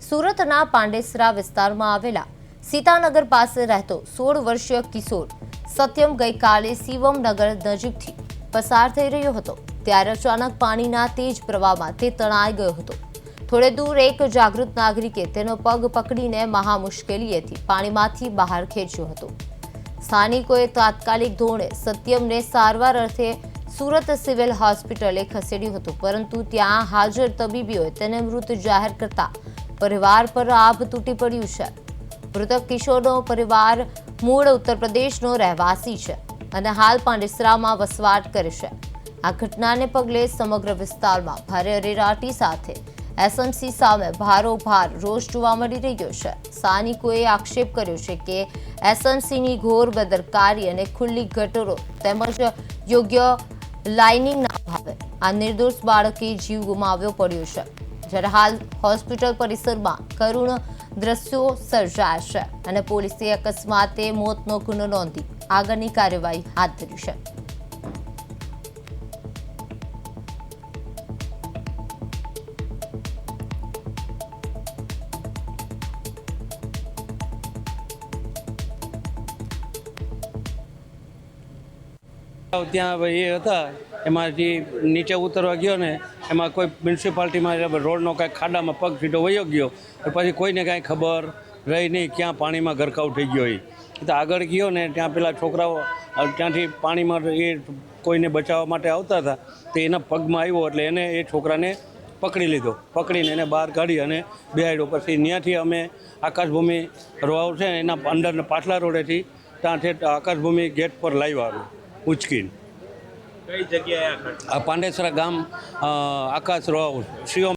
સુરતના પાંડેસરા વિસ્તારમાં આવેલા સીતાનગર પાસે રહેતો 16 વર્ષીય કિશોર સત્યમ ગઈકાલે શિવમનગર નજીકથી પસાર થઈ રહ્યો હતો ત્યારે અચાનક પાણીના તેજ પ્રવાહમાં તે તણાઈ ગયો હતો। થોડે દૂર એક જાગૃત નાગરિકે તેનો પગ પકડીને મહા મુશ્કેલીએથી પાણીમાંથી બહાર ખેંચ્યો હતો। સ્થાનિકોએ તાત્કાલિક ધોરણે સત્યમને સારવાર અર્થે સુરત સિવિલ હોસ્પિટલે ખસેડ્યો હતો, પરંતુ ત્યાં હાજર તબીબોએ તેને મૃત જાહેર કરતા પરિવાર પર આભ તૂટી પડ્યું છે। મૃતક કિશોરનો પરિવાર મૂળ ઉત્તર પ્રદેશનો રહેવાસી છે અને હાલ પાંડેસરામાં વસવાટ કરે છે। આ ઘટનાને પગલે સમગ્ર વિસ્તારમાં ભારે અરેરાટી સાથે એસએમસી સામે ભારોભાર રોષ જોવા મળી રહ્યો છે। સ્થાનિકોએ આક્ષેપ કર્યો છે કે એસએમસીની ઘોર બેદરકારી અને ખુલ્લી ગટરો તેમજ યોગ્ય લાઇનિંગના અભાવે આ નિર્દોષ બાળકે જીવ ગુમાવ્યો પડ્યો છે, જ્યારે હાલ હોસ્પિટલ પરિસરમાં કરુણ દ્રશ્યો સર્જાયા છે અને પોલીસે અકસ્માતે મોતનો ગુનો નોંધી આગળની કાર્યવાહી હાથ ધરી છે। ત્યાં એ હતા એમાં જે નીચે ઉતરવા ગયો ને એમાં કોઈ મ્યુનિસિપાલિટીમાં રોડનો કાંઈ ખાડામાં પગ સીધો વયો ગયો, પછી કોઈને કાંઈ ખબર રહી નહીં ક્યાં પાણીમાં ગરકાવ થઈ ગયો એ તો આગળ ગયો ને ત્યાં પેલા છોકરાઓ ત્યાંથી પાણીમાં એ કોઈને બચાવવા માટે આવતા હતા તો એના પગમાં આવ્યો એટલે એને એ છોકરાને પકડી લીધો, પકડીને એને બહાર કાઢી અને બેહાડ્યો। પછી ત્યાંથી અમે આકાશભૂમિ રોડ છે એના અંદર પાછલા રોડેથી ત્યાંથી આકાશભૂમિ ગેટ પર લાવ્યા ઉચકીને। કઈ જગ્યાએ આ પાંડેસરા ગામ આકાશ રોડ શિવમ